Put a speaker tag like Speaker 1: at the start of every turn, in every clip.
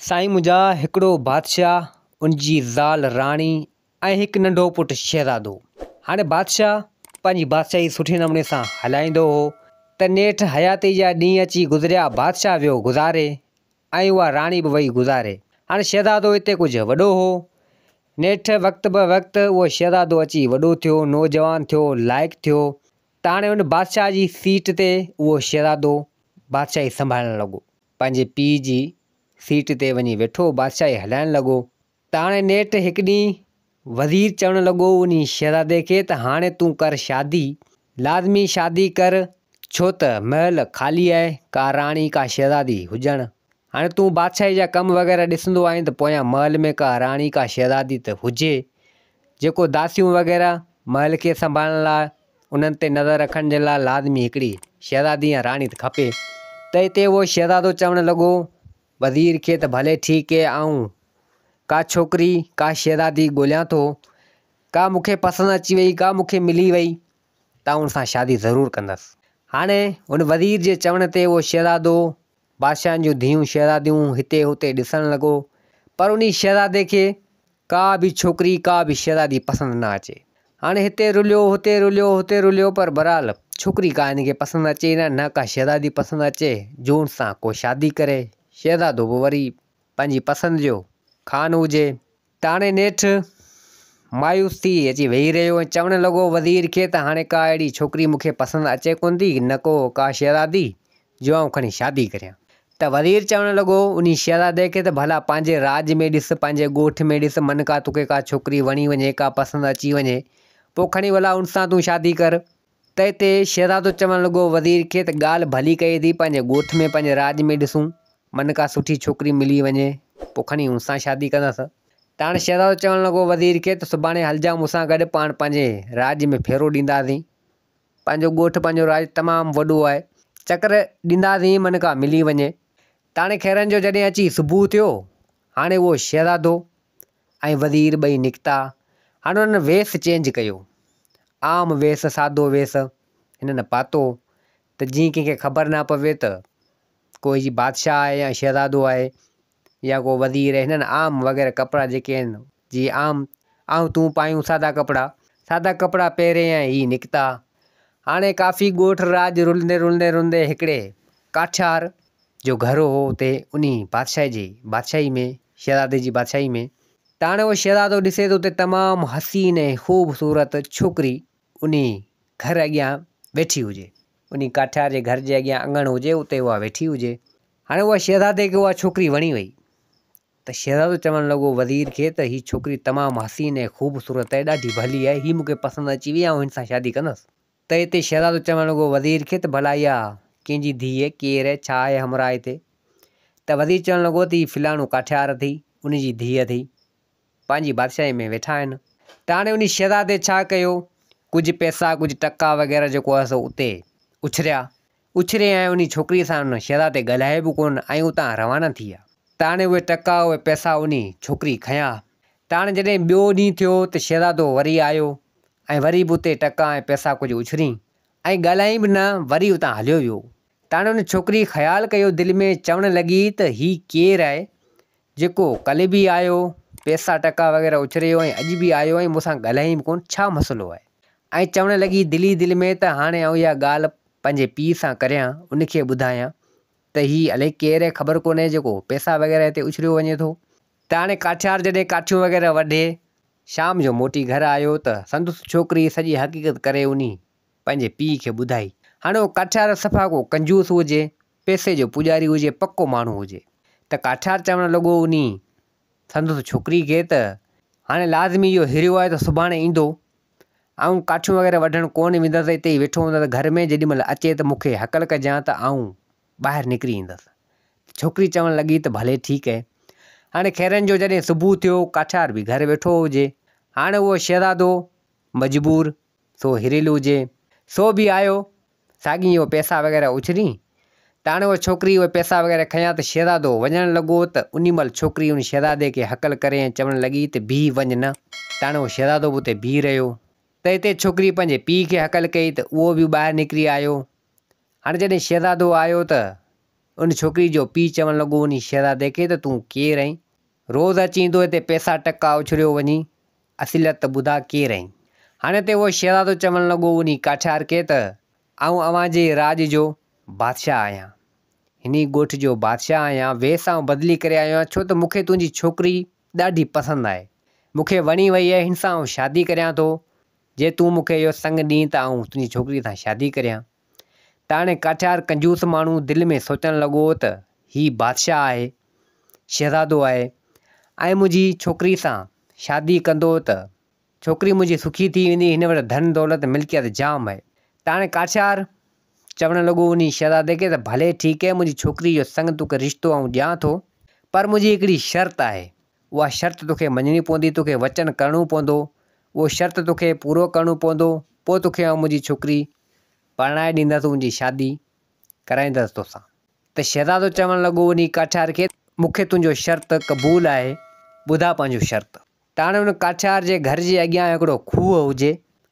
Speaker 1: साईं मुंहिंजा हिकिड़ो बादशाह, उनजी ज़ाल राणी ऐं हिकु नंढो पुटु शहज़ादो। हाणे बादशाह पंहिंजी बादशाही सुठे नमूने सां हलाईंदो हो त नेठि हयाती जा ॾींहं अची गुज़रिया। बादशाह वियो गुज़ारे ऐं उहा राणी बि वई गुज़ारे। हाणे शहज़ादो हिते कुझु वॾो हो। नेठि वक़्त ब वक़्तु उहो शहज़ादो अची वॾो थियो, नौजवान थियो, लाइक़ु थियो त हाणे हुन बादशाह जी सीट ते उहो शहज़ादो बादशाही संभालणु लॻो। पंहिंजे पीउ जी सीट ते वञी वेठो, बादशाही हलाइणु लॻो। त हाणे नेठि हिकु ॾींहुं वज़ीर चवणु लॻो उन शहज़ादे खे त हाणे तूं कर शादी, लाज़मी शादी कर, छो त महल ख़ाली आहे, का राणी का शहज़ादी हुजणु। हाणे तूं बादशाही जा कमु वग़ैरह ॾिसंदो आहीं त पोयां महल में का राणी का शहज़ादी त हुजे, जेको दासियूं वग़ैरह महल खे संभालण लाइ, उन्हनि ते नज़र रखण जे लाइ लाज़मी हिकिड़ी शहज़ादी या राणी त खपे। त हिते उहो शहज़ादो चवणु लॻो वज़ीर खे त भले ठीकु आहे, आऊं का छोकिरी का शहज़ादी ॻोल्हियां थो, का मूंखे पसंदि अची वई, का मूंखे मिली वई त उन सां शादी ज़रूरु कंदसि। हाणे हुन वज़ीर जे चवण ते उहो शहज़ादो बादशाहनि जूं धीअरूं शहज़ादियूं हिते हुते ॾिसणु लॻो, पर उन शहज़ादे खे का बि छोकिरी का बि शहज़ादी पसंदि न अचे। हाणे हिते रुलियो हुते रुलियो हुते रुलियो, पर बहरहाल छोकिरी का हिनखे पसंदि अचे न का शहज़ादी पसंदि अचे जो उन सां को शादी करे। शहज़ादो बि वरी पंहिंजी पसंदि जो ख़ान हुजे। त हाणे नेठि मायूस थी अची वेही रहियो ऐं चवणु लॻो वज़ीर खे त हाणे का अहिड़ी छोकिरी मूंखे पसंदि अचे कोन थी, न को का शहज़ादी जो आऊं खणी शादी करियां। त वज़ीर चवणु लॻो उन शहज़ादे खे त भला पंहिंजे राज में ॾिस, पंहिंजे ॻोठ में ॾिस, मन का तोखे का छोकिरी वणी वञे, का पसंदि अची वञे, पोइ खणी भला उन सां तूं शादी कर। त हिते शहज़ादो चवणु लॻो वज़ीर खे त ॻाल्हि भली कई थी, पंहिंजे ॻोठ में पंहिंजे राज में ॾिसूं, मन का सुठी छोकिरी मिली वञे पोइ खणी उन सां शादी कंदसि। त हाणे शहज़ादो चवणु लॻो वज़ीर खे त सुभाणे हलिजाऊं मूंसां गॾु, पाण पंहिंजे राज में फेरो ॾींदासीं, पंहिंजो ॻोठ पंहिंजो राज तमामु वॾो आहे, चकर ॾींदासीं, मन का मिली वञे। त हाणे खैरनि जो जॾहिं अची सुबुह थियो, हाणे उहो शहज़ादो ऐं वज़ीर ॿई निकिता। हाणे हुननि वेस चेंज कयो, आम वेस, सादो वेस हिननि पातो त जीअं कंहिंखे ख़बर न पवे त कोई बादशाह आहे या शहज़ादो आहे या को वज़ीर आहे। हिननि आम वग़ैरह कपिड़ा जेके आहिनि जीअं आम ऐं तूं पायूं सादा कपिड़ा पहिरें ऐं ही निकिता। हाणे काफ़ी ॻोठ राज रुलंदे रुलंदे रुलंदे हिकिड़े काठियार जो घर हो उते उन बादशाही में शहज़ादे जी बादशाही में। त हाणे उहो शहज़ादो ॾिसे थो उते तमामु हसीन ऐं ख़ूबसूरत छोकिरी उन घर अॻियां वेठी हुजे, उन काठियार जे घर जे अॻियां अङण हुजे, उते उहा वेठी हुजे। हाणे उहा शहज़ादे खे उहा छोकिरी वणी वई त शहज़ादो चवणु लॻो वज़ीर खे त हीअ छोकिरी तमामु हसीन ऐं ख़ूबसूरत आहे, ॾाढी भली आहे, हीअ मूंखे पसंदि अची वई, ऐं हिन सां शादी कंदसि। त हिते शहज़ादो चवणु लॻो वज़ीर खे त भला इहा कंहिंजी धीउ आहे, केरु आहे, छा आहे हमरा हिते? त वज़ीर चवणु लॻो त हीअ फिलाणो काठियार थी, उनजी धीअ थी, पंहिंजी बादशाही में वेठा आहिनि। त हाणे उन शहज़ादे छा कयो, कुझु पैसा कुझु टका वग़ैरह जेको आहे सो उते उछरे ऐं उन छोकिरीअ सां उन शहज़ादे ॻाल्हाए बि कोन ऐं उतां रवाना थी विया। त हाणे उहे टका उहे पैसा उन छोकिरी खयां। त हाणे जॾहिं ॿियो ॾींहुं थियो त शहज़ादो वरी आयो ऐं वरी बि उते टका ऐं पैसा कुझु उछरियईं ऐं ॻाल्हाई बि न, वरी उतां हलियो वियो। त हाणे उन छोकिरी ख़्यालु कयो दिलि में, चवणु लॻी त हीअ केरु आहे जेको कल्ह बि आयो, पैसा टका वग़ैरह उछरे वियो ऐं अॼु बि आयो ऐं मूंसां ॻाल्हाई बि कोन, छा मसइलो आहे? ऐं चवणु लॻी दिलि में त हाणे आउं इहा ॻाल्हि पंहिंजे पीउ सां करियां, उनखे ॿुधायां त हीअ अलाए केरु आहे, ख़बर कोन्हे जेको पैसा वग़ैरह हिते उछरियो वञे थो। त हाणे काठियार जॾहिं काठियूं वग़ैरह वढे शाम जो मोटी घर आयो त संदसि छोकिरी सॼी हक़ीक़त करे उन पंहिंजे पीउ खे ॿुधाई। हाणे उहो काठियार सफ़ा को कंजूस हुजे, पैसे जो पुॼारी हुजे, पको माण्हू हुजे। त काठियार चवणु लॻो उन संदसि छोकिरी खे त हाणे लाज़मी इहो हिरियो आहे त सुभाणे ईंदो, ऐं काठियूं वग़ैरह वढणु कोन वेंदसि, हिते ई वेठो हूंदसि घर में, जेॾीमहिल अचे त मूंखे हकल कजां त आऊं ॿाहिरि निकिरी ईंदसि। छोकिरी चवणु लॻी त भले ठीकु आहे। हाणे खैरनि जो जॾहिं सुबुह थियो, काठियार बि घर वेठो हुजे। हाणे उहो शहज़ादो मजबूर सो हिरियलु हुजे, सो बि आयो, साॻी उहो पैसा वग़ैरह उछरी। त हाणे उहा छोकिरी उहे पैसा वग़ैरह खयां त शहज़ादो वञणु लॻो त उन महिल छोकिरी उन शहज़ादे खे हकल करे ऐं चवणु लॻी त बीह वञ न। त हाणे उहो शहज़ादो बि उते बीह रहियो। त हिते छोकिरी पंहिंजे पीउ खे हकल कई त उहो बि ॿाहिरि निकिरी आयो। हाणे जॾहिं शहज़ादो आयो त उन छोकिरी जो पीउ चवणु लॻो उन शहज़ादे खे त तूं केरु आहीं? रोज़ अची ईंदो हिते पैसा टका उछलियो वञी, असलियत ॿुधा केरु आहीं? हाणे ते उहो शहज़ादो चवणु लॻो उन काठियार खे त आउं अव्हां जे राज जो बादशाह आहियां, हिन ॻोठ जो बादशाह आहियां, वेस आउं बदिली करे आयो आहियां छो त मूंखे तुंहिंजी छोकिरी ॾाढी पसंदि आहे, मूंखे वणी वई आहे, हिन सां आउं शादी करियां थो। जे तूं मूंखे इहो संग ॾीं त आउं तुंहिंजी छोकिरी सां शादी करियां। त हाणे काठियार कंजूस माण्हू दिलि में सोचणु लॻो त हीउ बादशाह आहे, शहज़ादो आहे ऐं मुंहिंजी छोकिरी सां शादी कंदो त छोकिरी मुंहिंजी सुखी थी वेंदी, हिन वटि धन दौलत मिल्कियत जाम आहे। त हाणे काठियार चवणु लॻो उन शहज़ादे खे त भले ठीकु आहे, मुंहिंजी छोकिरी जो संग तोखे रिश्तो आउं ॾियां थो, पर मुंहिंजी हिकिड़ी शर्त आहे, उहा शर्त तोखे मञणी पवंदी, तोखे वचन करिणो पवंदो, उहो शर्त तोखे पूरो करिणो पवंदो, पोइ तोखे आउं मुंहिंजी छोकिरी परणाए ॾींदसि, मुंहिंजी शादी कराईंदसि तोसां। त शहज़ादो चवणु लॻो उन काठियार खे मूंखे तुंहिंजो शर्त क़बूलु आहे, ॿुधा पंहिंजो शर्त। त हाणे हुन काठियार जे घर जे अॻियां हिकिड़ो खूह हुजे।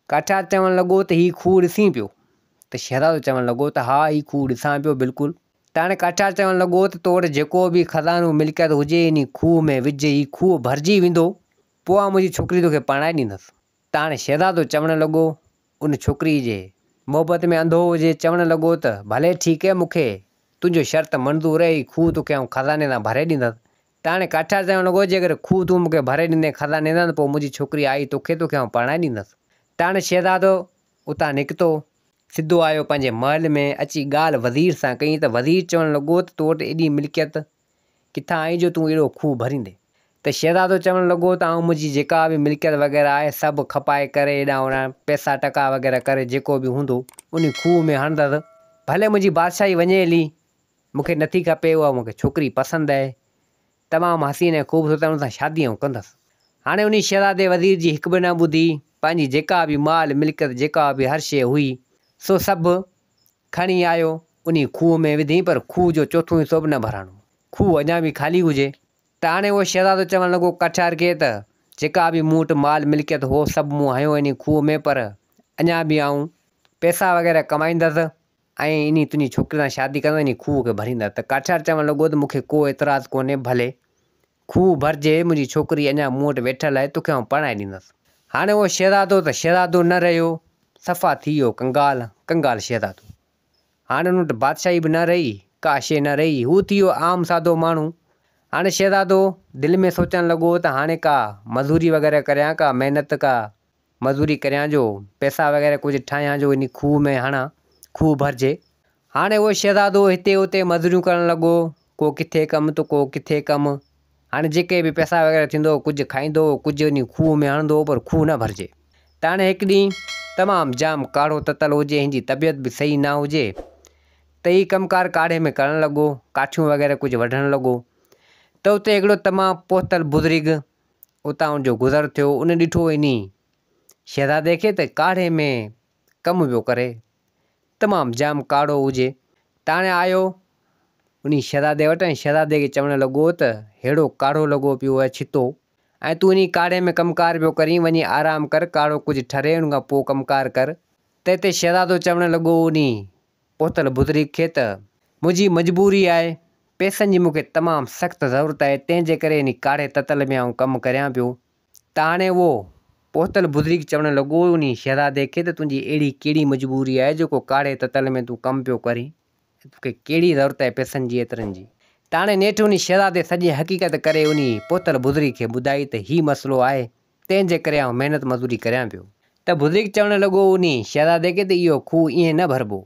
Speaker 1: काठियार चवणु लॻो त हीउ खूह ॾिसीं पियो? त शहज़ादो चवणु लॻो त हा हीउ खूह ॾिसां पियो बिल्कुलु। त हाणे काठियार चवणु लॻो त तो वटि जेको बि खज़ानो मिल्कियत हुजे इन खूह में विझ, हीउ खूह भरिजी वेंदो, पोइ आउं मुंहिंजी छोकिरी तोखे परणाए ॾींदसि। त हाणे शहज़ादो चवणु लॻो उन छोकिरी जे मोहबत में अंधो हुजे, चवणु लॻो त भले ठीकु आहे, मूंखे तुंहिंजो शर्त मंज़ूरु आहे, खूह तोखे आउं खज़ाने सां भरे ॾींदसि। त हाणे काठियार चवणु लॻो जेकर खूह तूं मूंखे भरे ॾींदे खज़ाने सां त पोइ मुंहिंजी छोकिरी आई तोखे आउं परणाए ॾींदसि। त हाणे शहज़ादो उतां निकितो, सिधो आयो पंहिंजे महल में, अची ॻाल्हि वज़ीर सां कई त वज़ीर चवणु लॻो त तो वटि एॾी मिल्कियत किथां आई जो तूं अहिड़ो खूह भरींदे? त शहज़ादो चवणु लॻो त आउं मुंहिंजी जेका बि मिल्कियत वग़ैरह आहे सभु खपाए करे हेॾां होॾां पैसा टका वग़ैरह करे जेको बि हूंदो उन खूह में हणंदसि, भले मुंहिंजी बादशाही वञे हली, मूंखे नथी खपे, उहा मूंखे छोकिरी पसंदि आहे, तमामु हसीन ऐं ख़ूबसूरत, हुन सां शादी आउं कंदसि। हाणे उन शहज़ादे वज़ीर जी हिकु बि न ॿुधी, पंहिंजी जेका बि माल मिल्कियत जेका बि हर शइ हुई सो सभु खणी आयो, उन खूह में विधी, पर खूह जो चोथों हिसो बि न भराणो, खूह अञा बि ख़ाली हुजे। त हाणे उहो शहज़ादो चवणु लॻो काठियार खे त जेका बि मूं वटि माल मिल्कियत हो सभु मूं हयो इन खूह में, पर अञा बि आउं पैसा वग़ैरह कमाईंदसि ऐं इन तुंहिंजी छोकिरी सां शादी कंदसि, इन खूह खे भरींदसि। त काठियार चवणु लॻो त मूंखे को एतिराज़ु कोन्हे, भले खूह भरिजे, मुंहिंजी छोकिरी अञा मूं वटि वेठल आहे, तोखे आउं परणाए ॾींदसि। हाणे उहो शहज़ादो त शहज़ादो न रहियो, सफ़ा थी वियो कंगाल, कंगाल शहज़ादो। हाणे हुन वटि बादशाही बि न रही, का शइ न रही, हू थी वियो आम सादो माण्हू। हाणे शहज़ादो दिलि में सोचणु लॻो त हाणे का मज़ूरी वग़ैरह करियां, का महिनत का मज़ूरी करियां जो पैसा वग़ैरह कुझु ठाहियां जो इन खूह में हणां, खूह भरिजे। हाणे उहो शहज़ादो हिते हुते मज़ूरियूं करणु लॻो, को किथे कमु त को किथे कमु। हाणे जेके बि पैसा वग़ैरह थींदो कुझु खाईंदो, कुझु इन खूह में हणंदो, पर खूह न भरिजे। त हाणे हिकु ॾींहुं तमामु जाम काढ़ो ततल हुजे, हिन जी तबियत बि सही न हुजे, त हीउ कमकार काढ़े में करणु लॻो, काठियूं वग़ैरह कुझु वढणु लॻो। त उते हिकिड़ो तमामु पोहतल बुज़ुर्ग उतां जो गुज़र थियो, उन ॾिठो इन शहज़ादे खे त काढ़े में कमु पियो करे, तमामु जाम काढ़ो हुजे। त हाणे आयो उन शहज़ादे वटि ऐं शहज़ादे खे चवणु लॻो त अहिड़ो काढ़ो लॻो पियो आहे छितो, ऐं तूं इन काढ़े में कमकार पियो करीं, वञी आराम कर, काढ़ो कुझु ठरे उन खां पोइ कमकार कर। त हिते शहज़ादो चवणु लॻो उन पोहतल बुज़ुर्ग खे त मुंहिंजी मजबूरी आहे, पैसनि जी मूंखे तमामु सख़्तु ज़रूरत आहे, तंहिंजे करे इन काढ़े ततल में आउं कमु करियां पियो। त हाणे उहो पोहतल बुज़ुर्ग चवणु लॻो उन शहज़ादे खे त तुंहिंजी अहिड़ी कहिड़ी मजबूरी आहे जेको काढ़े ततल में तूं कमु पियो करीं, तोखे कहिड़ी ज़रूरत आहे पैसनि जी एतिरनि जी? त हाणे नेठि उन शहज़ादे सॼी हक़ीक़त करे उन पोहतल बुज़ुर्ग खे ॿुधाई त हीउ मसइलो आहे, तंहिंजे करे आउं महिनत मज़ूरी करियां पियो। त बुज़ुर्ग चवणु लॻो उन शहज़ादे खे त इहो खूह ईअं न भरिबो,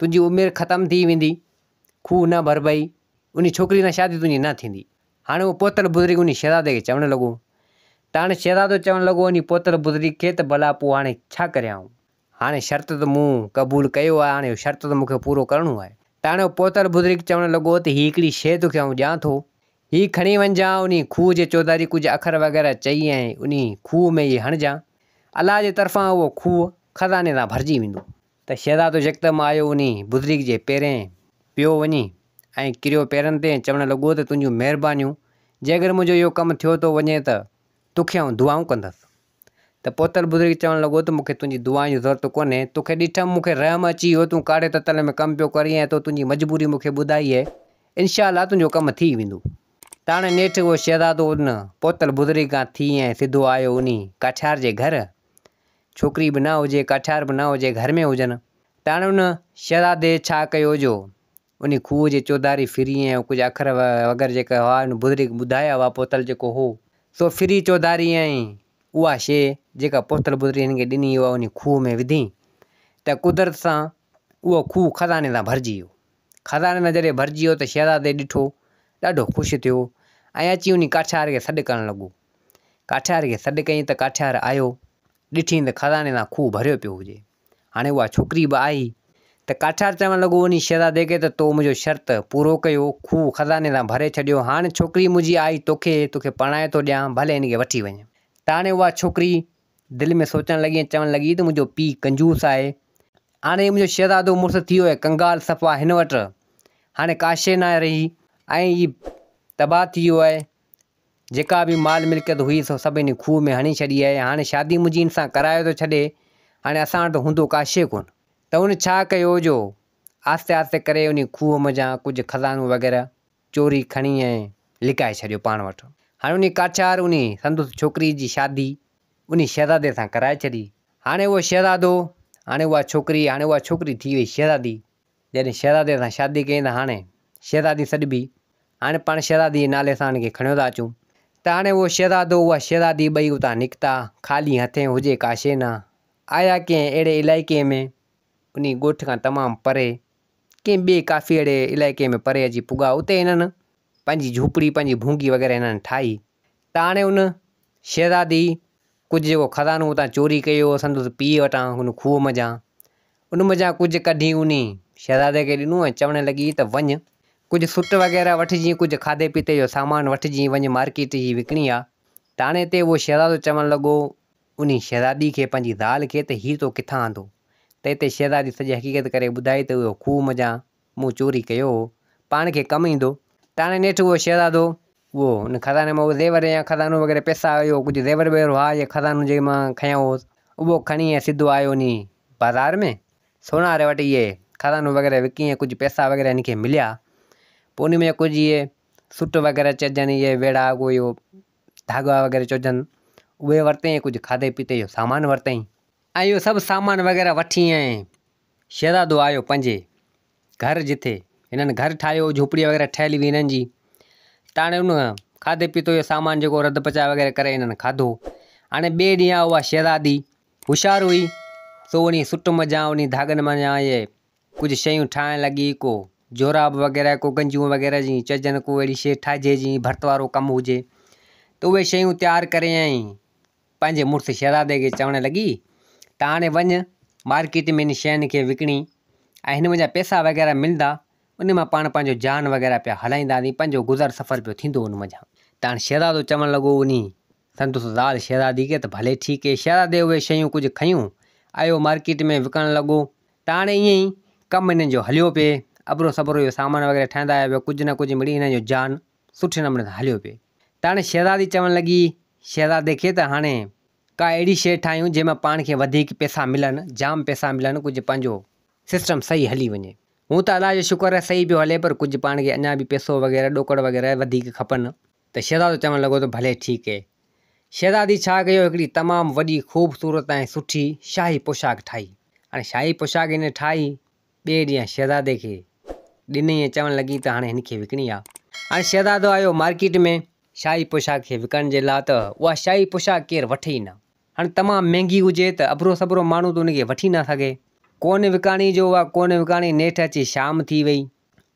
Speaker 1: तुंहिंजी उमिरि ख़तमु थी वेंदी, खूह न भरबई, उन छोकिरी सां शादी तुंहिंजी न थींदी। हाणे उहो पोहतल बुज़ुर्ग उन शहज़ादे खे चवणु लॻो। त हाणे शहज़ादो चवणु लॻो उन पोहतल बुज़ुर्ग खे त भला पोइ हाणे छा करियां, हाणे शर्त त मूं क़बूलु कयो आहे, हाणे शर्त त मूंखे पूरो करिणो आहे। त हाणे उहो पोहतल बुज़ुर्ग चवणु लॻो त हीअ हिकिड़ी शइ तोखे आउं ॾियां थो, हीअ खणी वञिजांइ उन खूह जे चौधारी कुझु अखर वग़ैरह चई ऐं उन खूह में इहे हणिजांइ, अलाह जे तरफ़ां उहो खूह खज़ाने सां भरिजी वेंदो। त शहज़ादो यकदमि आयो उन बुज़ुर्ग जे पेरें पियो वञी ऐं किरियो पेरनि ते, चवणु लॻो त तुंहिंजियूं महिरबानियूं, जेकर मुंहिंजो इहो कमु थियो थो वञे त तोखे आउं दुआऊं कंदसि। त पोहतल बुज़ुर्ग चवणु लॻो त मूंखे तुंहिंजी दुआ जी ज़रूरत कोन्हे, तोखे ॾिठमि मूंखे रहम अची वियो, तूं काढ़े ततल में कमु पियो करीं ऐं तो तुंहिंजी मजबूरी मूंखे ॿुधाई आहे, इंशाअल्लाह तुंहिंजो कमु थी वेंदो। त हाणे नेठि उहो शहज़ादो उन पोतल बुज़ुर्ग खां थी ऐं सिधो आयो उन काठियार जे घर। छोकिरी बि न हुजे, काठियार बि न हुजे, घर में हुजनि। त हाणे उन शहज़ादे छा कयो जो उन खूह जे चौधारी फिरी ऐं कुझु अखर वग़ैरह जेका हुआ उन बुज़ुर्ग ॿुधाया हुआ पोतल जेको हो सो फिरी चौधारी ऐं उहा शइ जेका पोतल बुज़ुर्ग हिन खे ॾिनी हुआ उन खूह में विधी त कुदरत सां उहो खूह खज़ाने सां भरिजी वियो। खज़ाने सां जॾहिं भरिजी वियो त शहज़ादे ॾिठो, ॾाढो ख़ुशि थियो ऐं अची उन काठियार खे सॾु करणु लॻो। काठियार खे सॾु कयईं त काठियार आयो, ॾिठईं त खज़ाने सां खूह भरियो पियो हुजे। हाणे उहा छोकिरी बि आई त काठियार चवणु लॻो उन शहज़ादे खे त तो मुंहिंजो शर्त पूरो कयो, खूह खज़ाने सां भरे छॾियो, हाणे छोकिरी मुंहिंजी आई तोखे परणाए थो ॾियां, भले हिन खे वठी वञे। त हाणे उहा छोकिरी दिलि में सोचणु लॻी ऐं चवणु लॻी त मुंहिंजो पीउ कंजूस आहे, हाणे मुंहिंजो शहज़ादो मुड़ुसु थी वियो आहे कंगाल सफ़ा हिन वटि, हाणे का शइ न रही ऐं हीउ तबाह थी वियो आहे, जेका बि माल मिल्कियत हुई सो सभु हिन खूह में हणी छॾी आहे, हाणे शादी मुंहिंजी हिन सां कराए थो छॾे, हाणे असां वटि हूंदो का शइ कोन। त हुन छा कयो जो आस्ते आस्ते करे उन खूह मज़ा कुझु खज़ानो वग़ैरह चोरी खणी ऐं लिकाए छॾियो पाण वटि। हाणे उन काठियार उन संदुसि छोकिरी जी शादी उन शहज़ादे सां कराए छॾी। हाणे उहो शहज़ादो, हाणे उहा छोकिरी थी वई शहज़ादी। जॾहिं शहज़ादे सां शादी कई त हाणे शहज़ादी सॾिबी, हाणे पाण शहज़ादी नाले सां हुनखे खणियो था अचूं। त हाणे उहो शहज़ादो उहा शहज़ादी ॿई उतां निकिता, ख़ाली हथे हुजे का शइ न, आया कंहिं अहिड़े इलाइक़े में उन ॻोठ खां तमामु परे, कंहिं ॿिए काफ़ी अहिड़े इलाइक़े में परे अची पुॻा। उते हिननि पंहिंजी झूपड़ी पंहिंजी भूंगी वग़ैरह हिननि ठाही। त हाणे उन शहज़ादी कुझु जेको खज़ानो उतां चोरी कयो संदुसि पीउ वटां हुन खूह मज़ा, उन मज़ा कुझु कढी उन शहज़ादे खे ॾिनो ऐं चवणु लॻी त वञु कुझु सुट वग़ैरह वठिजी, कुझु खाधे पीते जो सामान वठिजी वञु, मार्केट जी विकिणी आहे। त हाणे हिते उहो शहज़ादो चवणु लॻो उन शहज़ादी खे पंहिंजी ज़ाल खे त हीउ तो किथां आंदो। त हिते शहज़ादी सॼी हक़ीक़त करे ॿुधाई त उहो खूह मज़ा मूं चोरी कयो हो, पाण खे कमु ईंदो। त हाणे नेठि उहो शहज़ादो उहो उन खज़ाने मां उहो ज़ेवर या खज़ानो वग़ैरह पैसा इहो कुझु ज़ेवर वेवर हुआ या खज़ानो जंहिं मां खयों होसि उहो खणी ऐं सिधो आयो उन बाज़ार में, सोनार वटि इहे खज़ानो वग़ैरह विकी ऐं कुझु पैसा वग़ैरह हिन खे मिलिया। पोइ उन में कुझु इहे सुट वग़ैरह चइजनि, इहे वेड़ा को इहो धागा वग़ैरह चइजनि, उहे वरितईं, कुझु खाधे पीते जो सामान वरितईं ऐं इहो सभु सामान वग़ैरह वठी ऐं शहज़ादो आयो पंहिंजे घर, जिथे हिननि घर ठाहियो, झूपड़ी वग़ैरह ठहियल हुई हिननि जी। त हाणे उन खाधे पीतो जो सामान जेको रध पचाए वग़ैरह करे हिननि खाधो। हाणे ॿिए ॾींहुं उहा शहज़ादी होशियारु हुई, सो उन सुट मज़ा उन धागनि मज़ा इहे कुझु शयूं ठाहिणु लॻी, को जोराब वग़ैरह, को गंजियूं वग़ैरह जी चइजनि, को अहिड़ी शइ ठाहिजे जीअं भर्त वारो कमु हुजे। त उहे शयूं तयारु करे ऐं पंहिंजे मुड़ुसु शहज़ादे खे चवणु लॻी त हाणे वञु मार्केट में इन शयुनि खे विकिणी ऐं हिन मज़ा पैसा वग़ैरह मिलंदा, उन मां पाण पंहिंजो जान वग़ैरह पिया हलाईंदासीं, पंहिंजो गुज़र सफ़र पियो थींदो उन मज़ा। त हाणे शहज़ादो चवणु लॻो उन संदुसि ज़ाल शहज़ादी खे त भले ठीकु आहे। शहज़ादे उहे शयूं कुझु खयूं, आयो मार्केट में विकणणु लॻो। त हाणे ईअं ई कमु हिननि जो हलियो पिए, अबरो सबरो इहो सामान वग़ैरह ठाहींदा आया, कुझु न कुझु मिड़ी हिननि जो जान सुठे नमूने सां हलियो पिए। त हाणे शहज़ादी चवणु लॻी शहज़ादे खे त हाणे का अहिड़ी शइ ठाहियूं जंहिंमां पाण खे वधीक पैसा मिलनि, जाम पैसा मिलनि, कुझु पंहिंजो सिस्टम सही हली वञे। हूं त अलाह जो शुक्र आहे सही पियो हले, पर कुझु पाण खे अञा बि पैसो वग़ैरह ॾोकड़ वग़ैरह वधीक खपनि। त शहज़ादो चवणु लॻो त भले ठीकु आहे। शहज़ादी छा कयो, हिकिड़ी तमामु वॾी ख़ूबसूरत ऐं सुठी शाही पोशाक ठाही। हाणे शाही पोशाक हिन ठाही, ॿिए ॾींहुं शहज़ादे खे ॾिनई ऐं चवणु लॻी त हाणे हिन खे विकिणी आहे। हाणे शहज़ादो आयो मार्केट में शाही पोशाक खे विकण जे लाइ, त उहा शाही पोशाक केरु वठे ई न। हाणे तमामु महांगी हुजे त अबरो सबरो माण्हू त उनखे वठी न सघे, कोन विकाणी जो उहा कोन विकाणी। नेठि अची शाम थी वई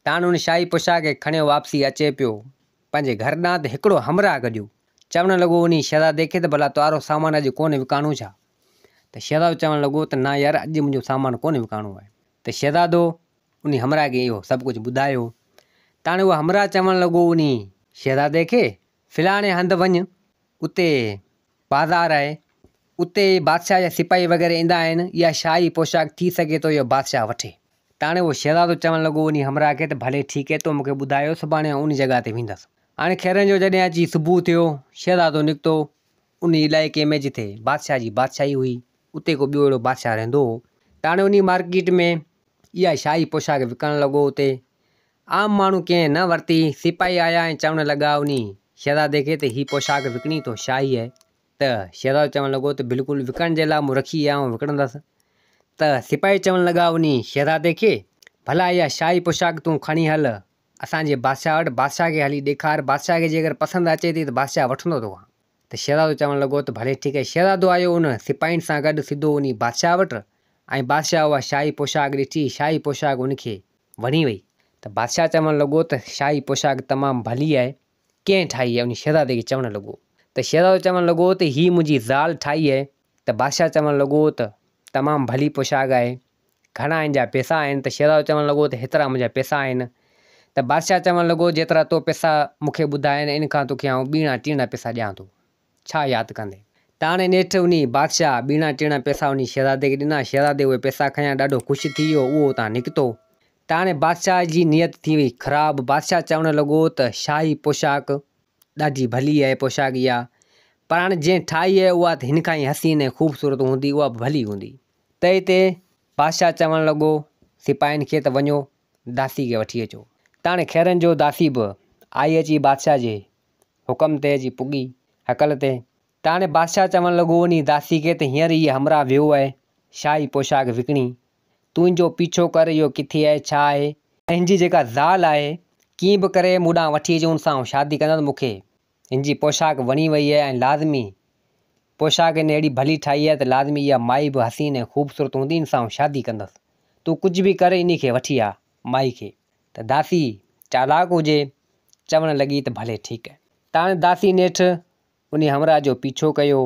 Speaker 1: त हाणे उन शाही पोशाक खे खणियो वापसी अचे पियो पंहिंजे घर ॾांहुं, त हिकिड़ो हमराह गॾियो चवणु लॻो उन शहज़ादे खे त भला तुंहिंजो सामान अॼु कोन विकाणो छा? त शहज़ादो चवणु लॻो त न यार, अॼु मुंहिंजो सामान कोन विकाणो आहे। त शहज़ादो उन हमराह खे इहो सभु कुझु ॿुधायो। त हाणे उहो हमराह चवणु लॻो उन शहज़ादे खे फलाणे हंधि वञु, उते बाज़ार आहे, उते बादशाह जा सिपाही वग़ैरह ईंदा आहिनि, इहा शाही पोशाक थी सघे थो इहो बादशाह वठे। त हाणे उहो शहज़ादो चवणु लॻो उन हमराह खे त भले ठीकु आहे, तो मूंखे ॿुधायो, सुभाणे उन जॻह ते वेंदुसि। हाणे खैरनि जो जॾहिं अची सुबुह थियो, शहज़ादो निकितो उन इलाइक़े में जिथे बादशाह जी बादशाही हुई, उते को ॿियो अहिड़ो बादशाह रहंदो हो। त हाणे उन मार्केट में इहा शाही पोशाक विकणणु लॻो। उते आम माण्हू कंहिं न वरिती। सिपाही आया ऐं चवणु लॻा उन शहज़ादे खे त हीअ पोशाक विकिणी थो शाही आहे। त शहज़ादो चवणु लॻो त बिल्कुलु विकण जे लाइ मूं रखी आहे ऐं विकिणंदसि। त सिपाही चवणु लॻा उन शहज़ादे खे, भला इहा शाही पोशाक तूं खणी हल असांजे बादशाह वटि, बादशाह खे हली ॾेखार, बादशाह खे जेकर पसंदि अचे थी त बादशाह वठंदो तोखां। त शहज़ादो चवणु लॻो त भले ठीकु आहे। शहज़ादो आयो उन सिपाहियुनि सां गॾु सिधो उन बादशाह वटि ऐं बादशाह उहा शाही पोशाक ॾिठी। शाही पोशाक उनखे वणी वई। त बादशाह चवणु लॻो त शाही पोशाक तमामु भली आहे, कंहिं ठाही आहे? उन शहज़ादे खे चवणु लॻो। त शहज़ादो चवणु लॻो त हीअ मुंहिंजी ज़ाल ठाही आहे। त बादशाह चवणु लॻो त तमामु भली पोशाक आहे, घणा हिन जा पैसा आहिनि? त शहज़ादो चवणु लॻो त हेतिरा मुंहिंजा पैसा आहिनि। त बादशाह चवणु लॻो जेतिरा तो पैसा मूंखे ॿुधाइनि इन खां तोखे आउं ॿीणा टीणा पैसा ॾियां थो, छा यादि कंदे? त हाणे नेठि उन बादशाह ॿीणा टीणा पैसा उन शहज़ादे खे ॾिना। शहज़ादे उहे पैसा खयां ॾाढो ख़ुशि थी वियो, उहो उतां निकितो। त हाणे बादशाह जी नियत थी वई ख़राबु। बादशाह चवणु लॻो त शाही पोशाक ॾाढी भली आहे पोशाक इहा, पर हाणे जंहिं ठाही आहे उहा त हिन खां ई हसीन ऐं ख़ूबसूरत हूंदी, उहा बि भली हूंदी। त हिते बादशाह चवणु लॻो सिपाहियुनि खे त वञो दासी खे वठी अचो। त हाणे खैरनि जो दासी बि आई अची बादशाह जे हुकम ते अची पुॻी हकल ते। त हाणे बादशाह चवणु लॻो उन दासी खे त हींअर इहा हमरा वियो आहे शाही पोशाक विकिणी, तुंहिंजो पीछो कर, इहो किथे आहे, छा आहे? ऐं हिनजी जेका ज़ाल आहे कीअं बि करे मूं ॾांहुं वठी अचो, हुन सां शादी कंदसि। मूंखे हिनजी पोशाक वणी वई आहे ऐं लाज़मी पोशाक हिन अहिड़ी भली ठाही आहे त लाज़मी इहा माई बि हसीन ऐं ख़ूबसूरत हूंदी, हिन सां शादी कंदसि। तूं कुझु बि करे इन खे वठी आ माई खे। त दासी चालाक हुजे, चवणु लॻी त भले ठीकु आहे। त हाणे दासी नेठि उन हमरा जो पीछो कयो।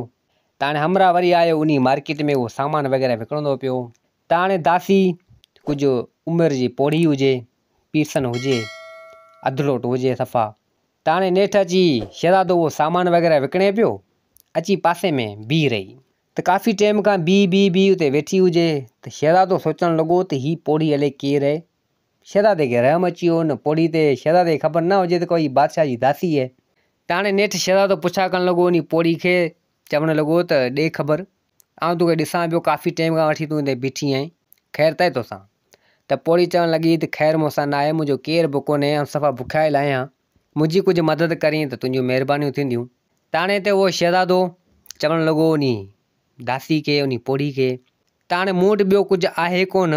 Speaker 1: त हाणे हमरा वरी आयो उन मार्केट में उहो सामान वग़ैरह विकिणंदो पियो। त हाणे दासी कुझु उमिरि जी पोड़ी हुजे, पीसन हुजे, अधलोट हुजे सफ़ा। त हाणे नेठि अची शहज़ादो उहो सामान वग़ैरह विकिणे पियो, अची पासे में बीह रही। त काफ़ी टाइम खां बीह उते वेठी हुजे। त शहज़ादो सोचणु लॻो त हीअ पोड़ी अलाए केरु आहे? शहज़ादे खे रहम अची वियो। उन पोड़ी ते शहज़ादे खे ख़बर न हुजे त कोई बादशाह जी दासी आहे। त हाणे नेठि शहज़ादो पुछा करणु लॻो उन पोड़ी खे, चवणु लॻो त ॾे ख़बर, आउं तोखे ॾिसां पियो काफ़ी टाइम खां वठी तूं हिते बीठी आहीं, ख़ैरु अथई तोसां? त पोड़ी चवणु लॻी त ख़ैरु मूंसां न आहे, मुंहिंजो केरु बि कोन्हे, ऐं सफ़ा बुखायल आहियां, मुंहिंजी कुझु मदद करीं त तुंहिंजियूं महिरबानियूं थींदियूं। त हाणे हिते उहो शहज़ादो चवणु लॻो उन दासी खे, उन पोड़ी खे, त हाणे मूं वटि ॿियो कुझु आहे कोन,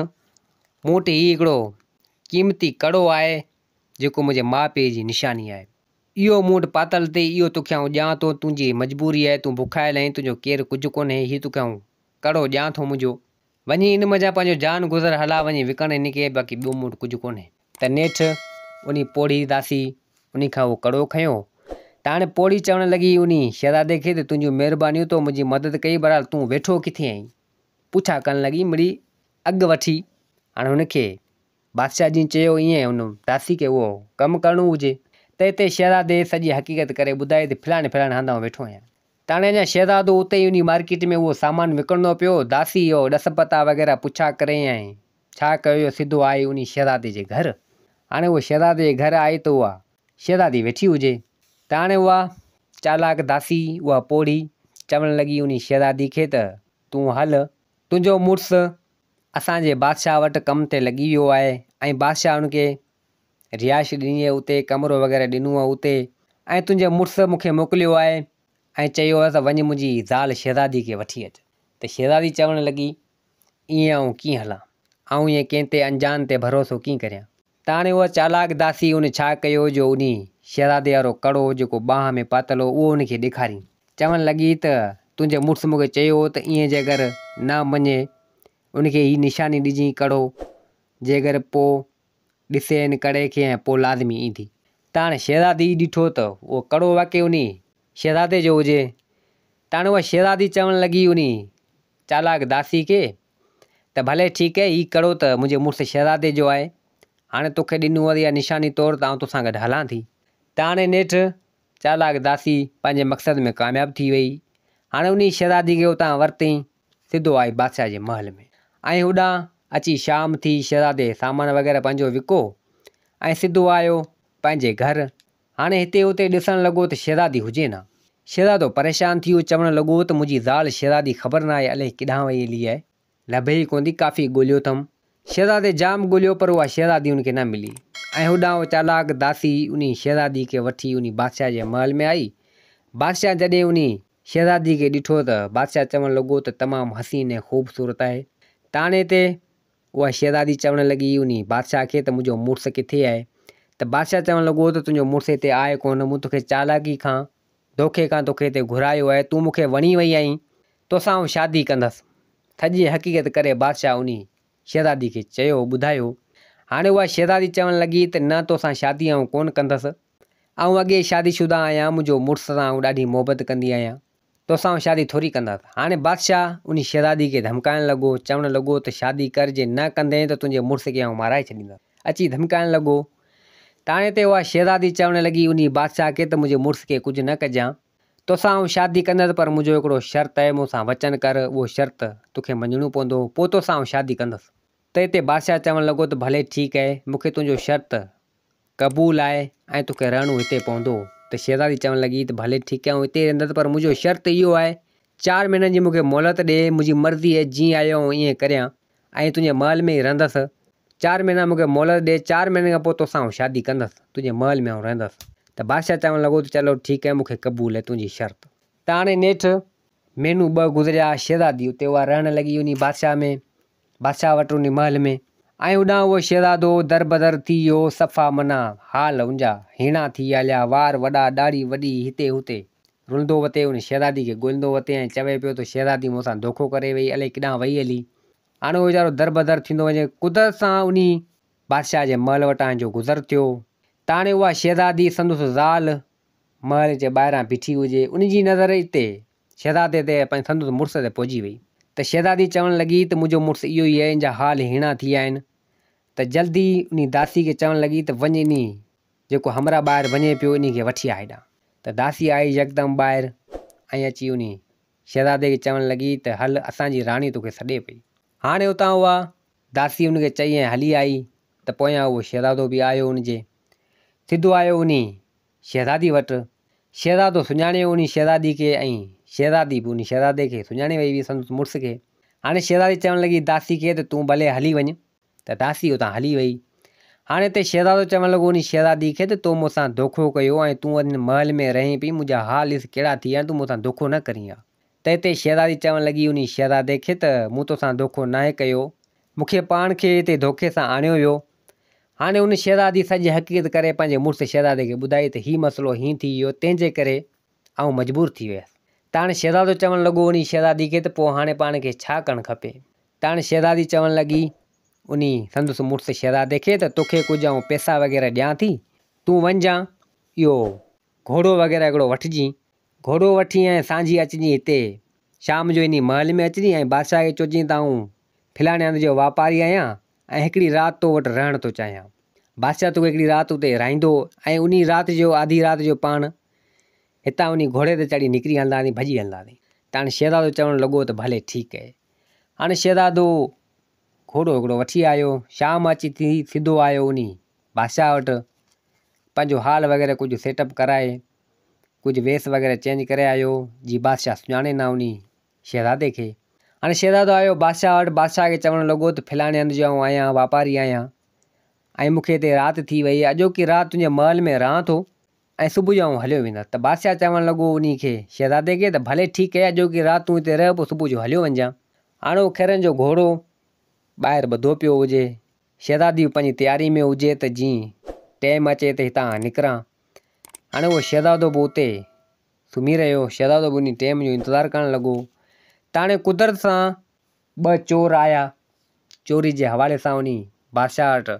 Speaker 1: मूं वटि हीउ हिकिड़ो क़ीमती कड़ो आहे जेको मुंहिंजे माउ पीउ जी निशानी आहे, इहो मूं वटि पातल अथई, इहो तोखे आउं ॾियां थो। तुंहिंजी मजबूरी आहे, तूं बुखायल आहीं, तुंहिंजो केरु कुझु कोन्हे, हीउ तोखे आउं कड़ो ॾियां थो मुंहिंजो, वञी हिन मज़ा पंहिंजो जान गुज़र हला वञी विकण हिन खे, बाक़ी ॿियो मूं वटि कुझु कोन्हे। त नेठि उन पोड़ी दासी उन खां उहो कड़ो खयो। त हाणे पोड़ी चवणु लॻी उन शहज़ादे खे त तुंहिंजियूं महिरबानियूं, तो मुंहिंजी मदद कई, बहरहाल तूं वेठो किथे आहीं? पुछा करणु लॻी मिड़ी अॻु वठी। हाणे हुनखे बादशाह जी चयो ईअं हुन दासी खे उहो कमु करिणो हुजे। त हिते शहज़ादे सॼी हक़ीक़त करे ॿुधाई त फलाणे फलाणे हंधि आउं वेठो आहियां। त हाणे अञा शहज़ादो उते ई उन मार्केट में उहो सामान विकिणंदो पियो। दासी इहो ॾस पता वग़ैरह पुछा करे ऐं छा कयो, सिधो आई उन शहज़ादे जे घरु। हाणे उहो शहज़ादे जे घरु आई त उहा शहज़ादी वेठी हुजे। त हाणे उहा चालाक दासी, उहा पोड़ी चवणु लॻी उन शहज़ादी खे त तूं हल, तुंहिंजो मुड़ुसु असांजे बादशाह वटि कम ते लॻी वियो आहे ऐं बादशाह हुनखे रिहाइश ॾिनी आहे उते, कमिरो वग़ैरह ॾिनो आहे उते, ऐं तुंहिंजे मुड़ुसु मूंखे मोकिलियो आहे ऐं चयो आहे त वञी मुंहिंजी ज़ाल शहज़ादी खे वठी अचु। त शहज़ादी चवणु लॻी ईअं आउं कीअं हलां, आउं ईअं कंहिं ते अंजान ते भरोसो कीअं करियां? त हाणे उहा चालाक दासी उन छा कयो जो उन शहज़ादे वारो कड़ो जेको बांह में पातल हो उहो उनखे ॾेखारी। चवणु लॻी त तुंहिंजे मुड़ुसु मूंखे चयो त ईअं जे अगरि न मञे उनखे हीअ निशानी ॾिजांइ कड़ो, जे अगरि पोइ ॾिसे हिन कड़े खे ऐं पोइ लाज़मी ईंदी। त हाणे शहज़ादी ॾिठो त उहो कड़ो वाक़ई उन शहज़ादे जो हुजे। त हाणे उहा शहज़ादी चवणु लॻी उन चालाक दासी खे त भले ठीकु आहे, हीउ कड़ो त मुंहिंजे मुड़ुसु शहज़ादे जो आहे, हाणे तोखे ॾिनो आहे इहा निशानी तौरु त आउं तोसां गॾु हलां थी। त हाणे नेठि चालाक दासी पंहिंजे मक़सद में कामयाबु थी वई। हाणे उन शहज़ादी खे उतां वरितईं, सिधो आई बादशाह जे महल में, ऐं होॾां अची शाम थी, शहज़ादे सामान वग़ैरह पंहिंजो विको ऐं सिधो आयो पंहिंजे घरु। हाणे हिते हुते ॾिसणु लॻो त शहज़ादी हुजे न। शहज़ादो परेशान थी वियो, चवणु लॻो त मुंहिंजी ज़ाल शहज़ादी ख़बर न आहे अलाए किॾां वई हली आहे, लभे ई कोन थी, काफ़ी ॻोल्हियो अथमि। शहज़ादे जाम ॻोल्हियो पर उहा शहज़ादी हुनखे न मिली ऐं होॾां चालाक दासी उन शहज़ादी खे वठी उन बादशाह जे महल में आई। बादशाह जॾहिं उन शहज़ादी खे ॾिठो त बादशाह चवणु लॻो त तमामु हसीन ऐं ख़ूबसूरत आहे। ताणे ते उहा शहज़ादी चवणु लॻी उन बादशाह खे त मुंहिंजो मुड़ुसु किथे आहे। त बादशाह चवणु लॻो त तुंहिंजो मुड़ुसु हिते आहे कोन, मूं तोखे चालाकी खां धोखे खां तोखे हिते घुरायो आहे, तूं मूंखे वणी वई आहीं, तोसां आउं शादी कंदसि। सॼी हक़ीक़त करे बादशाह उन शहज़ादी खे चयो, ॿुधायो। हाणे उहा शहज़ादी चवणु लॻी त न, तोसां शादी आउं कोन कंदसि, आउं अॻे शादीशुदा आहियां, मुंहिंजो मुड़ुस सां आउं ॾाढी मोहबत कंदी आहियां, तोसां आउं शादी थोरी कंदसि। हाणे बादशाह उन शहज़ादी खे धमकाइणु लॻो, चवणु लॻो त शादी कर, जे न कंदे त तुंहिंजे मुड़ुस खे आउं माराए छॾींदसि, अची धमकाइणु लॻो। ताणे ते उहा शहज़ादी चवणु लॻी उन बादशाह खे त मुंहिंजे मुड़ुस खे कुझु न कजांइ, तोसां आउं शादी कंदसि, पर मुंहिंजो हिकिड़ो शर्त आहे, मूंसां वचन कर, उहो शर्त तोखे मञणो पवंदो, पोइ तोसां आउं शादी कंदसि। त हिते बादशाह चवणु लॻो त भले ठीकु आहे, मूंखे तुंहिंजो शर्त क़बूलु आहे ऐं तोखे रहणो हिते पवंदो। त शहज़ादी चवणु लॻी त भले ठीकु आहे, आउं हिते रहंदसि, पर मुंहिंजो शर्त इहो आहे, 4 महीननि जी मूंखे मोहलत ॾे, मुंहिंजी मर्ज़ी आहे, जीअं आयो आउं ईअं करियां ऐं तुंहिंजे महल में ई रहंदसि। 4 महीना मूंखे मोहलत ॾे, 4 महीननि खां पोइ तोसां आउं शादी कंदसि, तुंहिंजे महल में आउं रहंदसि। त बादशाह चवणु लॻो त चलो ठीकु आहे, मूंखे क़बूलु आहे तुंहिंजी शर्त। त हाणे नेठि महीनू 2 गुज़रिया, शहज़ादी उते उहा रहणु लॻी उन बादशाह वटि उन महल में। ऐं होॾां उहो शहज़ादो दर बदर थी वियो, सफ़ा मना हाल उनजा हीणा थी हलिया, वार वॾा, ॾाढ़ी वॾी, हिते हुते रुलंदो वते, उन शहज़ादी खे ॻोल्हींदो वते ऐं चवे पियो त शहज़ादी मूंसां धोखो करे वई, अलाए किॾां वई हली। हाणे उहो वीचारो दर बदर थींदो वञे, कुदरत सां उन बादशाह जे महल वटां जो गुज़र थियो। ताणे उहा शहज़ादी संदसि ज़ाल महल जे ॿाहिरां बीठी हुजे, उनजी नज़र हिते शहज़ादे ते पंहिंजे संदसि मुड़ुस ते पहुची वई। त शहज़ादी चवणु लॻी त मुंहिंजो मुड़ुसु इहो ई आहे, इन जा हाल हीणा थी विया आहिनि। त जल्दी उन दासी खे चवणु लॻी त वञ, इन जेको हमरा ॿाहिरि वञे पियो इन खे वठी आ हेॾां। त दासी आई यकदमि ॿाहिरि ऐं अची उन शहज़ादे खे चवणु लॻी त हल, असांजी राणी तोखे सॾे पई। हाणे उतां उहा दासी उनखे चई ऐं हली आई। त पोयां उहो शहज़ादो बि आयो, उनजे सिधो आयो उन शहज़ादी वटि। शहज़ादो सुञाणियो उन शहज़ादी खे ऐं शहज़ादी बि उन शहज़ादे खे सुञाणे वई हुई, संदसि मुड़ुस खे। हाणे शहज़ादी चवणु लॻी दासी खे त तूं भले हली वञ। त दासी उतां हली वई। हाणे हिते शहज़ादो चवणु लॻो उन शहज़ादी खे त तूं मूंसां धोखो कयो ऐं तूं हिन महल में रहीं पई, मुंहिंजा हाल ॾिस कहिड़ा थी विया आहिनि, तूं मूंसां धोखो न करीं आहे। त हिते शहज़ादी चवणु लॻी उन शहज़ादे खे त मूं तोसां धोखो नाहे कयो, मूंखे पाण खे हिते धोखे सां आणियो वियो। हाणे उन शहज़ादी सॼी हक़ीक़त करे पंहिंजे मुड़ुस शहज़ादे खे ॿुधाई त हीउ मसइलो हीअं थी वियो, तंहिंजे करे आउं मजबूर थी वियसि। त हाणे शहज़ादो चवणु लॻो उन शहज़ादी खे त पोइ हाणे पाण खे छा करणु खपे। त हाणे शहज़ादी चवणु लॻी उन संदसि मुड़ुस शहज़ादे खे त तोखे कुझु आउं पैसा वग़ैरह ॾियां थी, तूं वञजां, इहो घोड़ो वग़ैरह हिकिड़ो वठिजांइ, घोड़ो वठी ऐं सांझी अचिजांइ, हिते शाम जो इन महल में अचिजांइ ऐं बादशाह खे चइजांइ त आउं फलाणे हंधि जो वापारी आहियां ऐं हिकिड़ी राति तो वटि रहणु थो चाहियां। बादशाह तोखे हिकिड़ी राति उते रहाईंदो ऐं उन राति जो आधी राति जो पाण हितां उन घोड़े ते चढ़ी निकिरी हलंदासीं, भॼी हलंदासीं। त हाणे शहज़ादो चवणु लॻो त भले ठीकु आहे। हाणे शहज़ादो घोड़ो हिकिड़ो वठी आयो, शाम अची थी सिधो आयो उन बादशाह वटि, पंहिंजो हाल वग़ैरह कुझु सेटअप कराए, कुझु वेस वग़ैरह चेंज करे आयो, जीअं बादशाह सुञाणे न उन शहज़ादे खे। हाणे शहज़ादो आयो बादशाह वटि, बादशाह खे चवणु लॻो त फलाणे हंधि जो आउं आहियां, वापारी आहियां ऐं मूंखे हिते राति थी वई आहे, अॼोकी राति तुंहिंजे महल में रहां थो ऐं सुबुह जो आउं हलियो वेंदुसि। त बादशाह चवणु लॻो उन खे शहज़ादे खे त भले ठीकु आहे, अॼोकी राति तूं हिते रह, पोइ सुबुह जो हलियो वञजां। हाणे उहो खैरनि जो घोड़ो ॿाहिरि ॿधो पियो हुजे, शहज़ादी पंहिंजी तयारी में हुजे त जीअं टाइम अचे त हितां निकिरां। हाणे उहो शहज़ादो बि उते सुम्ही रहियो, शहज़ादो बि उन टाइम जो इंतज़ारु करणु लॻो। त हाणे कुदरत सां 2 चोर आया, चोरी जे हवाले सां उन बादशाह वटि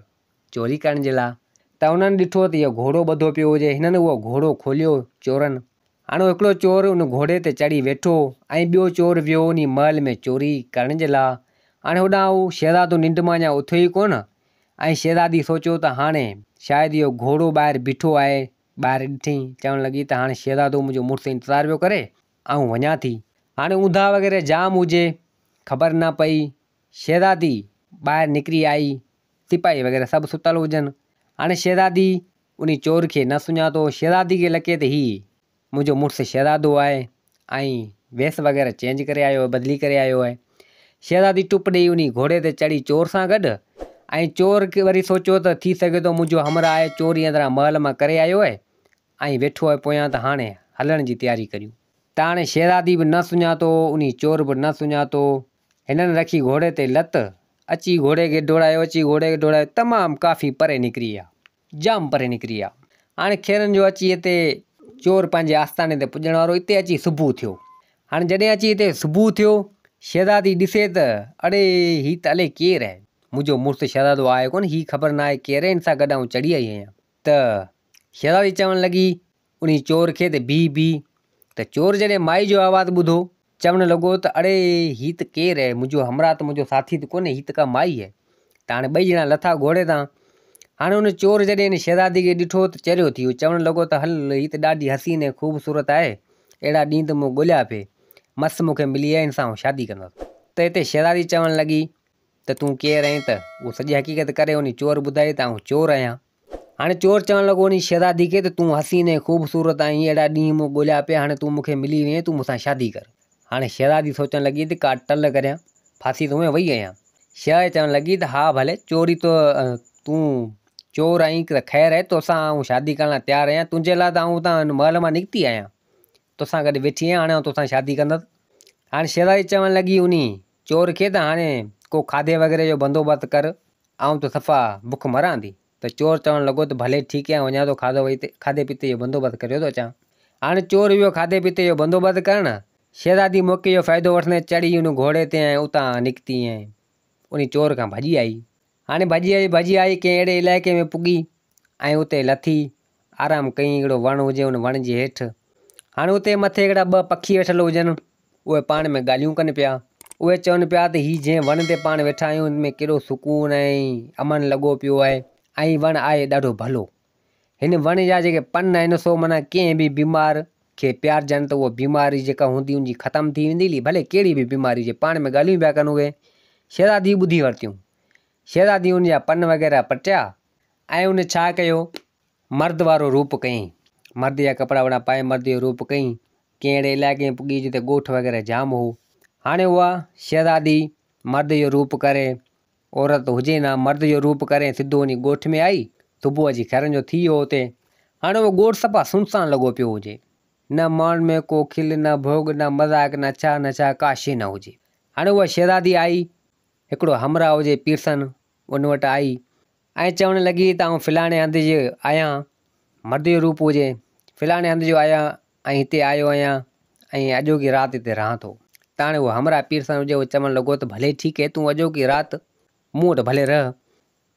Speaker 1: चोरी करण जे लाइ। त उन्हनि ॾिठो त इहो घोड़ो ॿधो पियो हुजे, हिननि उहो घोड़ो खोलियो चोरनि। हाणे हिकिड़ो चोर उन घोड़े ते चढ़ी वेठो ऐं ॿियो चोर वियो उन महल में चोरी करण जे लाइ। हाणे होॾां उहो शहज़ादो निंड मां अञा उथियो ई कोन ऐं शहज़ादी सोचियो त हाणे शायदि इहो घोड़ो ॿाहिरि बीठो आहे, ॿाहिरि ॾिठईं, चवणु लॻी त हाणे शहज़ादो मुंहिंजो मुड़ुसु इंतज़ारु पियो करे, ऐं वञा थी। हाणे ऊंधा वग़ैरह जाम हुजे, ख़बर न पई, शहज़ादी ॿाहिरि निकिरी आई, सिपाही वग़ैरह सभु सुतल हुजनि। हाणे शहज़ादी उन चोर खे न सुञातो, शहज़ादी खे लॻे त हीउ मुंहिंजो मुड़ुसु शहज़ादो आहे ऐं वेस वग़ैरह चेंज करे आयो, बदिली करे आयो आहे। शहज़ादी टुप ॾेई उन घोड़े ते चढ़ी चोर सां गॾु ऐं चोर खे वरी सोचियो त थी सघे थो मुंहिंजो हमरा आहे चोरी अंदरां महल मां करे आयो आहे ऐं वेठो आहे पोयां त हाणे हलण जी तयारी करियूं। त हाणे शहज़ादी बि न सुञातो, उन चोर बि न सुञातो। हिननि रखी घोड़े ते लत, अची घोड़े खे दौड़ायो, तमामु काफ़ी परे निकिरी विया, जाम परे निकिरी विया। हाणे खेरनि जो अची हिते चोर पंहिंजे आस्थाने ते पुॼण वारो, हिते अची सुबुह थियो। हाणे जॾहिं अची हिते सुबुह थियो, शहज़ादी ॾिसे त अड़े ही त अलाए केरु आहे, मुंहिंजो मुड़ुसु शहज़ादो आहे कोन, ही ख़बर न आहे केरु आहे, हिन सां गॾु आउं चढ़ी आई आहियां। त शहज़ादी चवणु लॻी उन चोर खे त बीह। त चोर जॾहिं माई जो आवाज़ु ॿुधो, चवणु लॻो त अड़े ही त केरु आहे, मुंहिंजो हमरा त मुंहिंजो साथी त कोन्हे, ही त का माई आहे। त हाणे ॿई ॼणा लथा घोड़े तां। हाणे हुन चोर जॾहिं हिन शहज़ादी खे ॾिठो त चरियो थी वियो, चवणु लॻो त हल ही त ॾाढी हसीन ऐं ख़ूबसूरत आहे, अहिड़ा ॾींहं त मूं ॻोल्हिया पिए, मस्तु मूंखे मिली आहे, हिन सां शादी कंदुसि। त हिते शहज़ादी चवणु लॻी त तूं केरु आहीं, त उहो सॼी हक़ीक़त करे उन चोर ॿुधाई त आउं चोर आहियां। हाणे चोर चवणु लॻो उन शहज़ादी खे त तूं हसीन ऐं ख़ूबसूरत आहीं, अहिड़ा ॾींहं मूं ॻोल्हिया पिया, हाणे तूं मूंखे मिली वईं, तूं मूंसां शादी कर। हाणे शहज़ादी सोचणु लॻी त का टल करियां, फासी त उहे वई आहियां। शहज़ादी चवणु लॻी त हा भले चोरी तो तूं चोर आहीं त ख़ैरु आहे, तोसां आउं शादी करण लाइ तयारु आहियां, तुंहिंजे लाइ त आउं हुतां महल मां निकिती आहियां, तोसां गॾु वेठी आहियां, हाणे आउं तोसां शादी कंदसि। हाणे शहज़ादी चवणु लॻी उन चोर खे त हाणे को खाधे वग़ैरह जो बंदोबस्तु कर, आउं त सफ़ा बुख मरां थी। त चोर चवणु लॻो त भले ठीकु आहे, वञा थो खाधे पीते जो बंदोबस्तु करे थो अचां। हाणे चोर वियो खाधे पीते जो बंदोबस्तु करणु। शहज़ादी मौक़े जो फ़ाइदो वठंदे चढ़ी उन घोड़े ते ऐं उतां निकिती ऐं उन चोर खां भॼी आई। हाणे भॼी आई कंहिं अहिड़े इलाइक़े में पुॻी ऐं उते लथी आराम कई, हिकिड़ो वणु हुजे उन वण जे हेठि। हाणे उते मथे हिकिड़ा ॿ पखी वेठल हुजनि, उहे पाण में ॻाल्हियूं कनि पिया। उहे चवनि पिया त ही जंहिं वण ते पाण वेठा आहियूं, हिन में केॾो सुकून ऐं अमन लॻो पियो आहे, ऐं वणु आहे ॾाढो भलो। हिन वण जा जेके पन आहिनि सो माना कंहिं बि बीमार खे प्यारजनि त उहा बीमारी जेका हूंदी उनजी ख़तमु थी वेंदी, भले कहिड़ी बि बीमारी हुजे। पाण में ॻाल्हियूं पिया कनि उहे। शहज़ादी ॿुधी वरितियूं। शहज़ादी उन जा पन वग़ैरह पटिया ऐं उन छा कयो, मर्द वारो रूप कयईं, मर्द जा कपिड़ा वड़ा पाए मर्द जो रूप कयईं। कंहिं अहिड़े इलाइक़े में पुॻी जिते ॻोठ वग़ैरह जाम हो। हाणे उहा शहज़ादी मर्द जो रूप करे, औरत हुजे ना, मर्द जो रूप करे सिधो उन ॻोठ में आई। सुबुह जी खरनि जो थी वियो हुते। हाणे उहो ॻोठ सफ़ा सुनसान लॻो पियो हुजे, न माण्हुनि में को खिल, न भोग, न मज़ाक, न छा का शइ न हुजे। हाणे उहा शहज़ादी आई, हिकिड़ो हमरा हुजे पीरसन, उन वटि आई ऐं चवणु लॻी त आउं फलाणे हंधि जो आहियां, मर्द जो रूप हुजे, फलाणे हंधि जो आहियां ऐं हिते आयो आहियां ऐं अॼोकी राति हिते रहां थो। त हाणे उहो हमरा पीरसन हुजे, उहो चवणु लॻो त भले ठीकु आहे, तूं अॼोकी राति मूं वटि भले रह।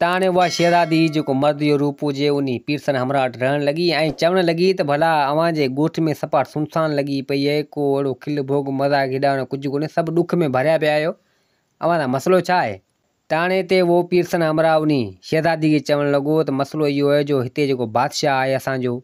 Speaker 1: त हाणे उहा शहज़ादी जेको मर्द जो रूप हुजे उन पीरसन हमरा वटि रहणु लॻी ऐं चवणु लॻी त भला अव्हां जे ॻोठ में सफ़ा सुनसान लॻी पई आहे, को अहिड़ो खिल भोग मज़ाक हेॾा कुझु कोन्हे, सभु ॾुख में भरिया पिया आहियो, अव्हां जा मसइलो छा आहे। त हाणे हिते उहो पीरसन हमरा उन शहज़ादी खे चवणु लॻो त मसइलो इहो आहे जो हिते जेको बादशाह आहे असांजो,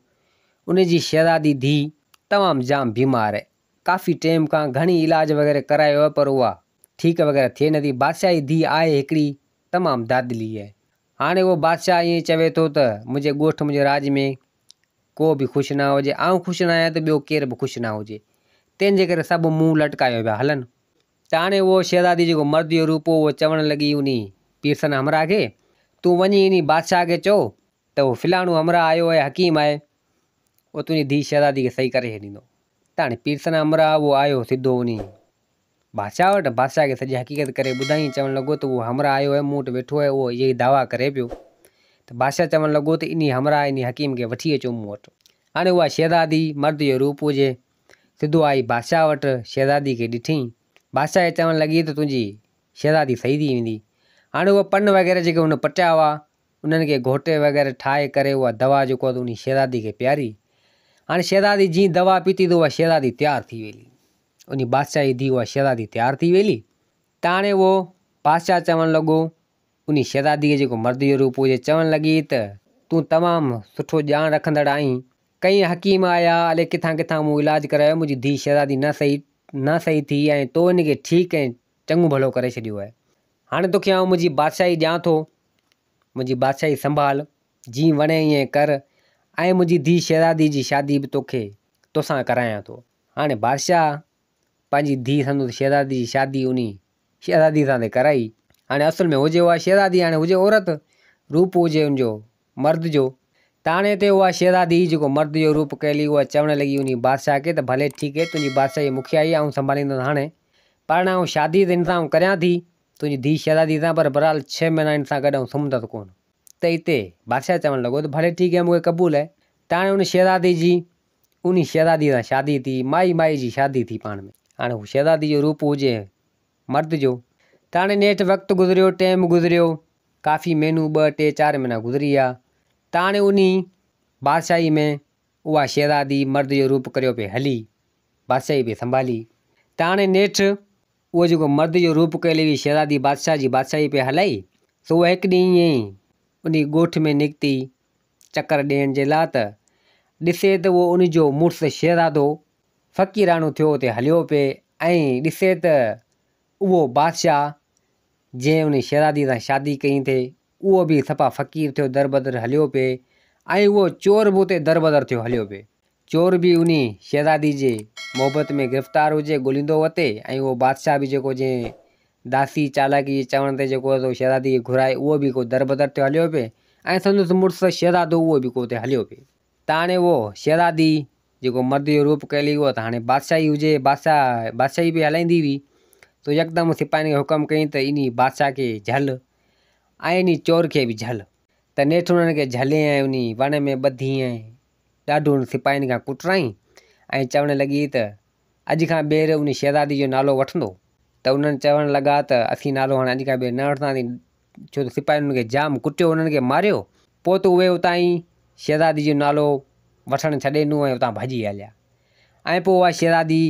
Speaker 1: उनजी शहज़ादी धीउ तमामु जाम बीमार आहे, काफ़ी टाइम खां घणी इलाज वग़ैरह करायो आहे, पर उहा ठीकु वग़ैरह थिए नथी। बादशाह जी धीउ आहे हिकिड़ी, तमामु दादली आहे। हाणे उहो बादशाह ईअं चवे थो त मुंहिंजे ॻोठ मुंहिंजे राज में को बि ख़ुशि न हुजे, आउं ख़ुशि न आहियां त ॿियो केर बि ख़ुशि न हुजे, तंहिंजे करे सभु मुंहुं लटकायो पिया हलनि। त हाणे उहो शहज़ादी जेको मर्द जो रूप हो, उहो चवणु लॻी उन पीरसन हमरा खे, तूं वञी इन बादशाह खे चओ त उहो फलाणो हमरा आयो आहे, हकीम आहे, उहो तुंहिंजी धीउ शहज़ादी खे सही करे छॾींदो। त हाणे पीरसन हमरा उहो आयो सिधो उन बादशाह वटि, बादशाह खे सॼी हक़ीक़त करे ॿुधाई। चवणु लॻो त उहो हमरा आयो आहे, मूं वटि वेठो आहे, उहो इहे ई दावा करे पियो। त बादशाह चवणु लॻो त इन हमरा इन हकीम खे वठी अचो मूं वटि। हाणे उहा शहज़ादी मर्द जो रूप हुजे, सिधो आई बादशाह वटि, शहज़ादी खे ॾिठईं। बादशाह खे चवणु लॻी त तुंहिंजी शहज़ादी सही थी वेंदी। हाणे उहा पन वग़ैरह जेके हुन पटिया हुआ, उन्हनि खे घोटे वग़ैरह ठाहे करे उहा दवा जेको आहे उन शहज़ादी खे पियारी। हाणे शहज़ादी जीअं दवा पीती त उहा शहज़ादी तयारु थी वेली, उन बादशाह जी धीउ उहा शहज़ादी तयारु थी वेली। त हाणे उहो बादशाह चवणु लॻो उन शहज़ादी खे जेको मर्द जो रूप हुजे, चवणु लॻी त तूं तमामु सुठो ॼाण रखंदड़ आहीं, कई हकीम आया अलाए किथां किथां मूं इलाजु करायो, मुंहिंजी धीउ शहज़ादी न सही थी ऐं तो इनखे ठीकु ऐं चङो भलो करे छॾियो आहे। हाणे तोखे आउं मुंहिंजी बादशाही ॾियां थो, मुंहिंजी बादशाही संभाल, जीअं वणे ईअं कर, ऐं मुंहिंजी धीउ शहज़ादी जी शादी बि तोसां करायां थो। हाणे बादशाह पंहिंजी धीउ संदसि शहज़ादी जी शादी उन शहज़ादी सां कराई। हाणे असुल में हुजे उहा शहज़ादी, हाणे हुजे औरत, रूप हुजे उनजो मर्द जो। त हाणे हिते उहा शहज़ादी जेको मर्द जो रूप कयली उहा चवणु लॻी उन बादशाह खे त भले ठीकु आहे, तुंहिंजी बादशाही मूंखे आई आहे, ऐं संभालींदुसि। हाणे पर आउं शादी त हिन सां करियां थी तुंहिंजी धीउ शहज़ादी सां, पर बहरहाल 6 महीना हिन सां गॾु सुम्हंदसि कोन। त हिते बादशाह चवणु लॻो त भले ठीकु आहे, मूंखे क़बूल आहे। त हाणे उन शहज़ादी जी उन शहज़ादी सां शादी थी, माई जी शादी थी पाण में। हाणे हू शहज़ादी जो रूप हुजे मर्द जो। त हाणे नेठि वक़्तु गुज़रियो, टाइम गुज़रियो, काफ़ी महीनू 2, 3, 4 महीना गुज़री विया। त हाणे उन बादशाही में उहा शहज़ादी मर्द जो रूप करियो पई हली, बादशाही पई संभाली। त हाणे नेठि उहो जेको मर्द जो रूप कयली हुई शहज़ादी बादशाह जी बादशाही पई हलाई, सो उहा हिकु ॾींहुं ईअं ई उन ॻोठ में निकिती चकर ॾियण जे लाइ। त ॾिसे त उहो उनजो मुड़ुसु शहज़ादो फ़क़ीराणो थियो उते हलियो पिए, ऐं ॾिसे त उहो बादशाह जंहिं उन शहज़ादी सां शादी कई थे उहो बि सफ़ा फ़क़ीर थियो, दर बदर हलियो पिए। ऐं उहो चोर बि उते दर बदर थियो हलियो पिए। चोर बि उन शहज़ादी जे मोहबत में गिरफ़्तार हुजे, ॻोल्हींदो वते। ऐं उहो बादशाह बि जेको जंहिं दासी चालाकी चवण ते जेको शहज़ादी खे घुराए, उहो बि को दर बदर थियो हलियो पिए। ऐं संदसि मुड़ुसु शहज़ादो उहो बि को उते हलियो पिए। त हाणे उहो शहज़ादी जेको मर्द जो रूप कयली उहो त हाणे बादशाही हुजे, बादशाही बि हलाईंदी हुई। तो यकदमि सिपाहियुनि खे हुकम कई त इन बादशाह खे झल ऐं इन चोर खे बि झल। त नेठि उन्हनि खे झले ऐं उन वन में ॿधी ऐं ॾाढो उन सिपाहियुनि खां कुटराई ऐं चवणु लॻी त अॼु खां ॿीहर उन शहज़ादी जो नालो वठंदो। त उन्हनि चवणु लॻा त असीं नालो हाणे अॼु खां ॿीहर न वठंदासीं, छो त सिपाहियुनि खे जाम कुटियो, उन्हनि खे मारियो। पोइ त उहे उतां ई शहज़ादी जो नालो वठणु छॾे ॾिनो ऐं उतां भॼी हलिया। ऐं पोइ उहा शहज़ादी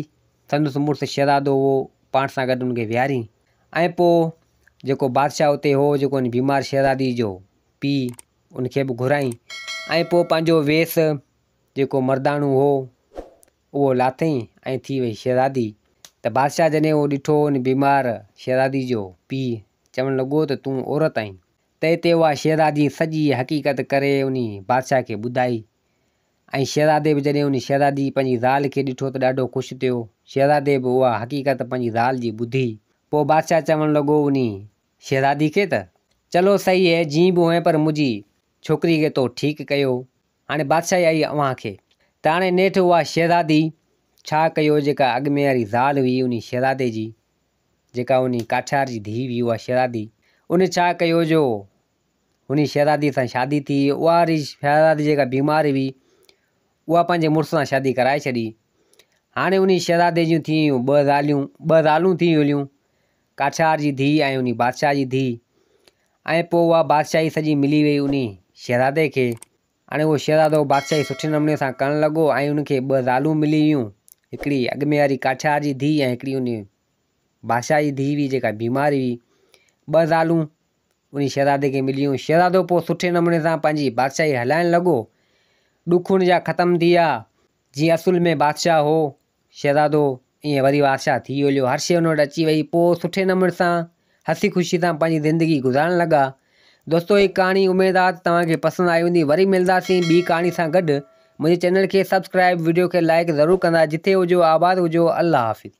Speaker 1: संदसि मुड़ुसु शहज़ादो उहो पाण सां गॾु उनखे विहारी। ऐं पोइ जेको बादशाह उते हो, जेको उन बीमार शहज़ादी जो पीउ, उनखे बि घुराई। ऐं पोइ पंहिंजो वेस जेको मर्दाणो हो उहो लाथईं ऐं थी वई शहज़ादी। त बादशाह जॾहिं उहो ॾिठो उन बीमार शहज़ादी जो पीउ, चवणु लॻो त तूं औरत आहीं। त हिते उहा शहज़ादी सॼी हक़ीक़त करे उन बादशाह खे ॿुधाई। ऐं शहज़ादे बि जॾहिं उन शहज़ादी पंहिंजी ज़ाल खे ॾिठो त ॾाढो ख़ुशि थियो। शहज़ादे बि उहा हक़ीक़त पंहिंजी ज़ाल जी ॿुधी। पोइ बादशाह चवणु लॻो उन शहज़ादी खे त चलो सही है, जीअं बि हुए पर मुंहिंजी छोकिरी खे तो ठीकु कयो, हाणे बादशाही आई अव्हां खे। त हाणे नेठि उहा शहज़ादी छा कयो, जेका अॻु में वारी ज़ाल हुई उन शहज़ादे जी, जेका उन काठियार जी धीउ हुई उहा शहज़ादी, उन छा कयो जो उन शहज़ादी सां शादी थी। उहा वारी शहज़ादी जेका बीमार हुई उहा पंहिंजे मुड़ुस सां शादी कराए छॾी। हाणे उन शहज़ादे जूं थी वियूं ॿ ज़ालूं थी वियूं, काठियार जी धीउ ऐं उन बादशाह जी धीउ। ऐं पोइ उहा बादशाही सॼी मिली वई उन शहज़ादे खे। हाणे उहो शहज़ादो बादशाही सुठे नमूने सां करणु लॻो ऐं उनखे 2 ज़ालूं मिली वियूं, हिकिड़ी अॻु में वारी काठियार जी धीउ ऐं हिकिड़ी उन बादशाह जी धीउ हुई जेका बीमार हुई। 2 ज़ालूं उन शहज़ादे खे मिली वियूं। शहज़ादो पोइ सुठे नमूने सां पंहिंजी बादशाही हलाइणु लॻो। ॾुख उन जा ख़तमु थी विया। जीअं असुल में बादशाह हो शहज़ादो, ईअं वरी बादशाह थी हलियो। हर शइ उन वटि अची वई। पोइ सुठे नमूने सां हसी ख़ुशी सां पंहिंजी ज़िंदगी गुज़ारणु लॻा। दोस्तो हीअ कहाणी उमेदु आहे त तव्हांखे पसंदि आई हूंदी। वरी मिलंदासीं ॿी कहाणी सां गॾु। मुंहिंजे चैनल खे सब्सक्राइब, वीडियो खे लाइक ज़रूरु कंदा। जिथे हुजो आबाद हुजो। अल्लाह हाफ़िज़।